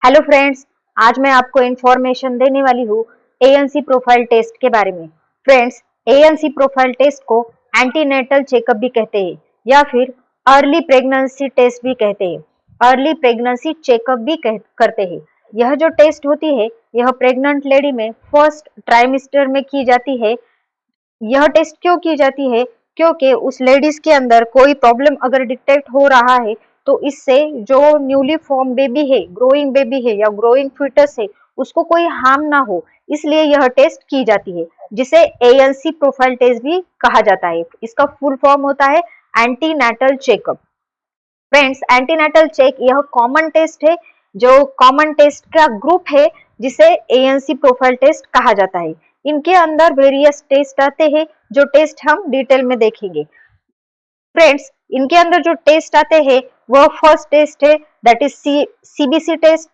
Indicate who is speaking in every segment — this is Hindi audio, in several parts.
Speaker 1: हेलो फ्रेंड्स, आज मैं आपको इंफॉर्मेशन देने वाली हूँ एएनसी प्रोफाइल टेस्ट के बारे में। फ्रेंड्स, एएनसी प्रोफाइल टेस्ट को एंटीनेटल चेकअप भी कहते हैं या फिर अर्ली प्रेगनेंसी टेस्ट भी कहते हैं। अर्ली प्रेगनेंसी चेकअप भी करते हैं। यह जो टेस्ट होती है यह प्रेग्नेंट लेडी में फर्स्ट ट्राइमेस्टर में की जाती है। यह टेस्ट क्यों की जाती है? क्योंकि उस लेडीज के अंदर कोई प्रॉब्लम अगर डिटेक्ट हो रहा है तो इससे जो न्यूली फॉर्म बेबी है, ग्रोइंग बेबी है या ग्रोइंग फीटस है, उसको कोई हार्म ना हो, इसलिए यह टेस्ट की जाती है, जिसे एएनसी प्रोफाइल टेस्ट भी कहा जाता है। इसका फुल फॉर्म होता है antenatal checkup. Friends, antenatal check यह कॉमन टेस्ट है, जो कॉमन टेस्ट का ग्रुप है जिसे एएनसी प्रोफाइल टेस्ट कहा जाता है। इनके अंदर वेरियस टेस्ट आते हैं, जो टेस्ट हम डिटेल में देखेंगे। फ्रेंड्स, इनके अंदर जो टेस्ट आते हैं वह फर्स्ट टेस्ट है, दैट इज सीबीसी टेस्ट।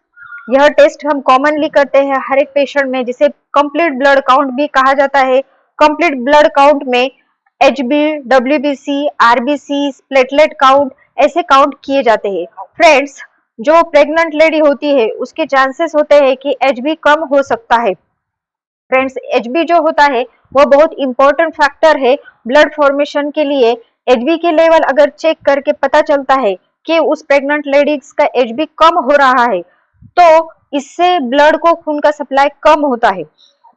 Speaker 1: यह टेस्ट हम कॉमनली करते हैं हर एक पेशेंट में, जिसे कंप्लीट ब्लड काउंट भी कहा जाता है। कंप्लीट ब्लड काउंट में HB, WBC, RBC, platelet count ऐसे काउंट किए जाते हैं। फ्रेंड्स, जो प्रेग्नेंट लेडी होती है उसके चांसेस होते हैं कि एचबी कम हो सकता है। फ्रेंड्स, एचबी जो होता है वह बहुत इंपॉर्टेंट फैक्टर है ब्लड फॉर्मेशन के लिए। एचबी के लेवल अगर चेक करके पता चलता है कि उस प्रेग्नेंट लेडीज का एचबी कम हो रहा है तो इससे ब्लड को खून का सप्लाई कम होता है,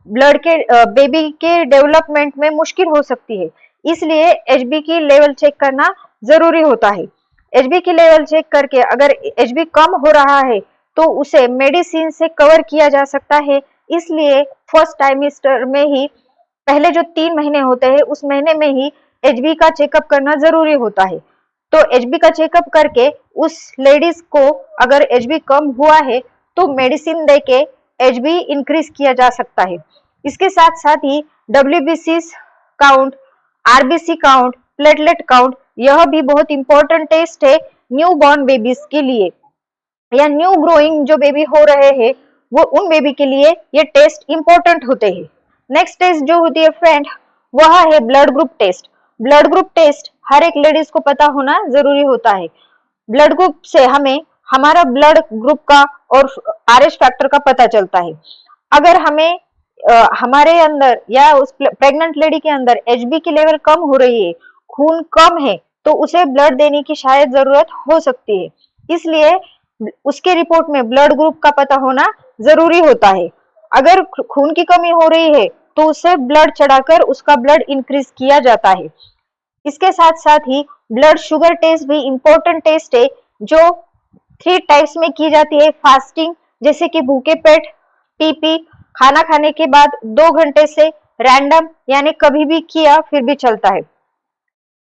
Speaker 1: ब्लड के बेबी के डेवलपमेंट में मुश्किल हो सकती है। इसलिए एचबी की लेवल चेक करना जरूरी होता है। एचबी की लेवल चेक करके अगर एचबी कम हो रहा है तो उसे मेडिसिन से कवर किया जा सकता है। इसलिए फर्स्ट ट्राइमेस्टर में ही, पहले जो 3 महीने होते हैं उस महीने में ही एचबी का चेकअप करना जरूरी होता है। तो एचबी का चेकअप करके उस लेडीज को अगर एचबी कम हुआ है तो मेडिसिन देके एचबी इंक्रीज किया जा सकता है। इसके साथ साथ ही WBC count, RBC count, platelet count, यह भी बहुत इंपॉर्टेंट टेस्ट है न्यू बॉर्न बेबीज के लिए या न्यू ग्रोइंग जो बेबी हो रहे हैं वो उन बेबी के लिए ये टेस्ट इंपॉर्टेंट होते हैं। नेक्स्ट टेस्ट जो होती है फ्रेंड, वह है blood group test. Blood group test हर एक लेडीज को पता होना जरूरी होता है। ब्लड ग्रुप से हमें हमारा ब्लड ग्रुप का और आरएच फैक्टर का पता चलता है। अगर हमें हमारे अंदर या उस प्रेग्नेंट लेडी के अंदर एचबी की लेवल कम हो रही है, खून कम है, तो उसे ब्लड देने की शायद जरूरत हो सकती है। इसलिए उसके रिपोर्ट में ब्लड ग्रुप का पता होना जरूरी होता है। अगर खून की कमी हो रही है तो उसे ब्लड चढ़ाकर उसका ब्लड इंक्रीज किया जाता है। इसके साथ साथ ही ब्लड शुगर टेस्ट भी इंपॉर्टेंट टेस्ट है, जो 3 टाइप्स में की जाती है। फास्टिंग, जैसे कि भूखे पेट, पीपी, खाना खाने के बाद 2 घंटे से, रैंडम यानी कभी भी किया फिर भी चलता है।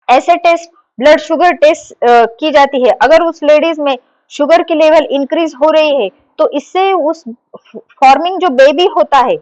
Speaker 1: ऐसे टेस्ट ब्लड शुगर टेस्ट की जाती है। अगर उस लेडीज में शुगर की लेवल इंक्रीज हो रही है तो इससे उस फॉर्मिंग जो बेबी होता है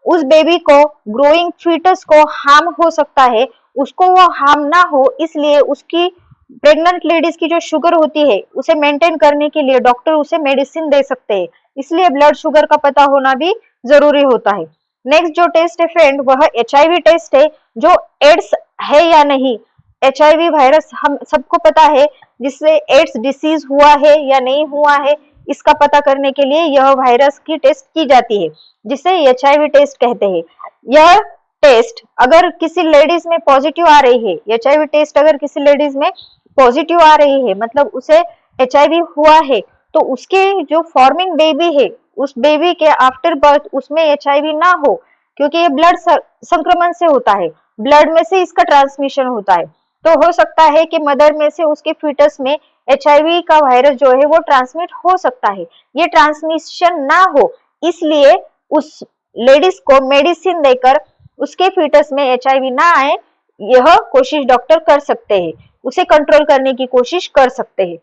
Speaker 1: उस बेबी को, ग्रोइंग फीटस को हार्म हो सकता है। उसको वो हार्म ना हो इसलिए उसकी, प्रेग्नेंट लेडीज की जो शुगर होती है उसे मेंटेन करने के लिए डॉक्टर उसे मेडिसिन दे सकते हैं। इसलिए ब्लड शुगर का पता होना भी जरूरी होता है। नेक्स्ट जो टेस्ट है फ्रेंड, वह एचआईवी टेस्ट है, जो एड्स है या नहीं। एचआईवी वायरस हम सबको पता है, जिससे एड्स डिसीज हुआ है या नहीं हुआ है इसका पता करने के लिए यह वायरस की टेस्ट की जाती है, जिसे एचआईवी टेस्ट कहते हैं। यह टेस्ट अगर किसी लेडीज में पॉजिटिव आ रही है, एचआईवी टेस्ट अगर किसी लेडीज में पॉजिटिव आ रही है, मतलब उसे एचआईवी हुआ है, तो उसके जो फॉर्मिंग बेबी है उस बेबी के आफ्टर बर्थ उसमें एचआईवी ना हो, क्योंकि ये ब्लड संक्रमण से होता है, ब्लड में से इसका ट्रांसमिशन होता है। तो हो सकता है कि मदर में से उसके फीटस में एचआईवी का वायरस जो है वो ट्रांसमिट हो सकता है। ये ट्रांसमिशन ना हो इसलिए उस लेडीज को मेडिसिन देकर उसके फीटस में एचआईवी ना आए, यह कोशिश डॉक्टर कर सकते हैं, उसे कंट्रोल करने की कोशिश कर सकते हैं।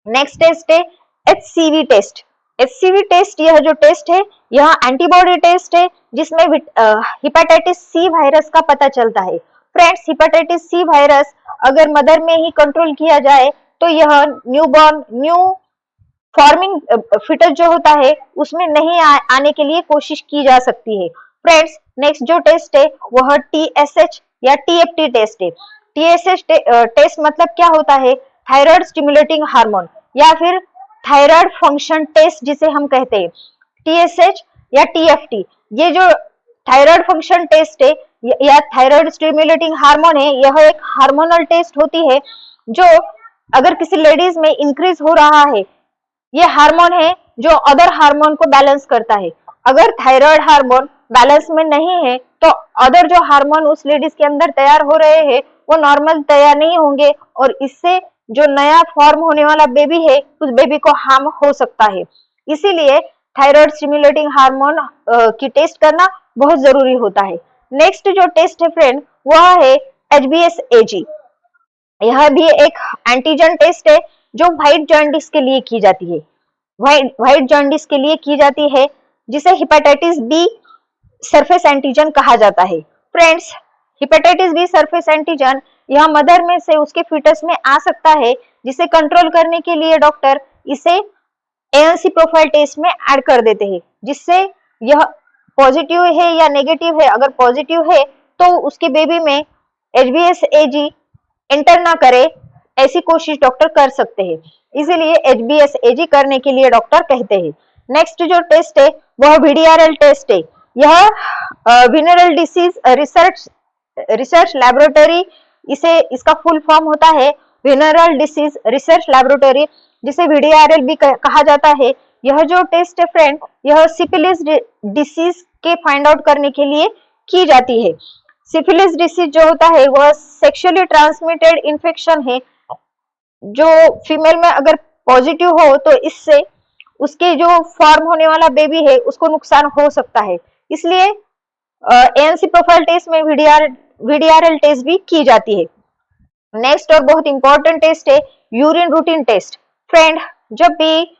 Speaker 1: नेक्स्ट टेस्ट है एचसीवी टेस्ट। एचसीवी टेस्ट, यह जो टेस्ट है यह एंटीबॉडी टेस्ट है, जिसमें हेपेटाइटिस सी वायरस का पता चलता है। फ्रेंड्स, हेपेटाइटिस सी वायरस अगर मदर में ही कंट्रोल किया जाए तो यह न्यूबॉर्न, न्यू फॉर्मिंग फिटस जो होता है उसमें नहीं आने के लिए कोशिश की जा सकती है। फ्रेंड्स, नेक्स्ट जो टेस्ट है वह टीएसएच या टीएफटी टेस्ट है। टीएसएच टेस्ट मतलब क्या होता है? थायराइड स्टिमुलेटिंग हार्मोन या फिर थायराइड फंक्शन टेस्ट जिसे हम कहते हैं, TSH या TFT, ये जो थायराइड फंक्शन टेस्ट है या थायराइड स्टिमुलेटिंग हार्मोन है, यह एक हार्मोनल टेस्ट होती है जो अगर किसी लेडीज में इंक्रीज हो रहा है, ये हार्मोन है जो अदर हार्मोन को बैलेंस करता है। अगर थायराइड हार्मोन बैलेंस में नहीं है तो अदर जो हार्मोन उस लेडीज के अंदर तैयार हो रहे हैं वो नॉर्मल तैयार नहीं होंगे और इससे जो नया फॉर्म होने वाला बेबी है उस बेबी को हार्म हो सकता है। इसीलिए थायराइड स्टिमुलेटिंग हार्मोन की टेस्ट करना बहुत जरूरी होता है। नेक्स्ट जो टेस्ट है फ्रेंड वह है HbS-Ag। यह भी एक एंटीजन टेस्ट है जो व्हाइट जॉन्डिस के लिए की जाती है, व्हाइट जॉन्डिस के लिए की जाती है, जिसे हेपेटाइटिस बी सरफेस एंटीजन कहा जाता है। Friends, hepatitis B surface antigen यह मदर में से उसके फीटस में आ सकता है, जिसे कंट्रोल करने के लिए डॉक्टर इसे ANC प्रोफाइल टेस्ट में ऐड कर देते हैं, जिससे यह पॉजिटिव है या नेगेटिव है। अगर पॉजिटिव है तो उसके बेबी में HbS-Ag एंटर ना करे ऐसी कोशिश डॉक्टर कर सकते हैं, इसीलिए HbS-Ag करने के लिए डॉक्टर कहते हैं। नेक्स्ट जो टेस्ट है वह VDRL टेस्ट है। यह वेनरल डिसीज रिसर्च लैबोरेटरी, इसे इसका फुल फॉर्म होता है वेनरल डिसीज रिसर्च लैबोरेटरी, जिसे VDRL भी कहा जाता है। यह जो टेस्ट है फ्रेंड, यह सिफिलिस डिसीज के फाइंड आउट करने के लिए की जाती है। सिफिलिस डिसीज जो होता है वह सेक्सुअली ट्रांसमिटेड इन्फेक्शन है, जो फीमेल में अगर पॉजिटिव हो तो इससे उसके जो फॉर्म होने वाला बेबी है उसको नुकसान हो सकता है, इसलिए ANC प्रोफाइल टेस्ट में VDRL टेस्ट भी की जाती है। नेक्स्ट और बहुत इंपॉर्टेंट टेस्ट है यूरिन रूटीन टेस्ट। फ्रेंड, जब भी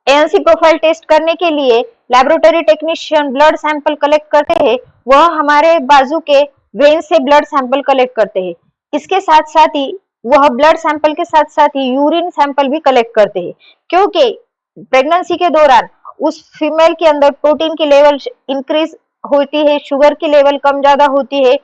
Speaker 1: ANC प्रोफाइल टेस्ट करने के लिए laboratory technician blood sample collect करते हैं, वह हमारे बाजू के वेन से ब्लड सैंपल कलेक्ट करते हैं। इसके साथ साथ ही वह ब्लड सैंपल के साथ साथ ही यूरिन सैंपल भी कलेक्ट करते हैं, क्योंकि प्रेगनेंसी के दौरान उस फीमेल के अंदर प्रोटीन की लेवल इंक्रीज होती है, शुगर की लेवल कम ज्यादा होती है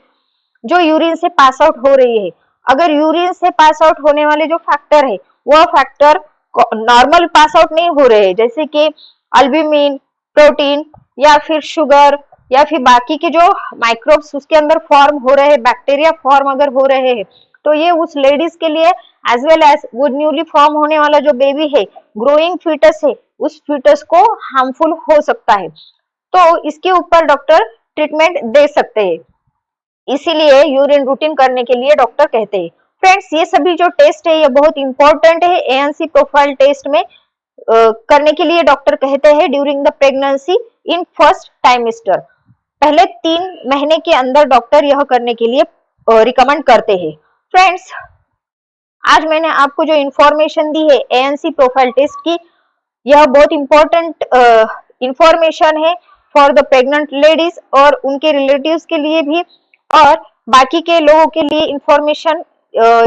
Speaker 1: जो यूरिन से पास आउट हो रही है। अगर यूरिन से पास आउट होने वाले जो फैक्टर है वह फैक्टर नॉर्मल पास आउट नहीं हो रहे हैं, जैसे कि अल्बुमिन, प्रोटीन या फिर शुगर या फिर बाकी के जो माइक्रोब्स उसके अंदर फॉर्म हो रहे हैं, बैक्टीरिया फॉर्म अगर हो रहे हैं, तो ये उस लेडीज के लिए एज वेल एज वो न्यूली फॉर्म होने वाला जो बेबी है, ग्रोइंग फीटस है, उस फीटस को हार्मफुल हो सकता है। तो इसके ऊपर डॉक्टर ट्रीटमेंट दे सकते हैं, इसीलिए यूरिन रूटीन करने के लिए डॉक्टर कहते हैं। फ्रेंड्स, ये सभी जो टेस्ट है ये बहुत इंपॉर्टेंट है। ANC प्रोफाइल टेस्ट में करने के लिए डॉक्टर कहते हैं during the pregnancy in first trimester. पहले 3 महीने के अंदर डॉक्टर यह करने के लिए रिकमेंड करते हैं। फ्रेंड्स, आज मैंने आपको जो इंफॉर्मेशन दी है ANC प्रोफाइल टेस्ट की, यह बहुत इंपॉर्टेंट इंफॉर्मेशन है फॉर द प्रेग्नेंट लेडीज और उनके रिलेटिव्स के लिए भी, और बाकी के लोगों के लिए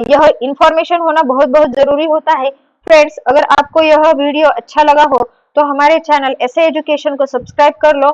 Speaker 1: यह इंफॉर्मेशन होना बहुत बहुत जरूरी होता है। फ्रेंड्स, अगर आपको यह वीडियो अच्छा लगा हो तो हमारे चैनल ऐसे एजुकेशन को सब्सक्राइब कर लो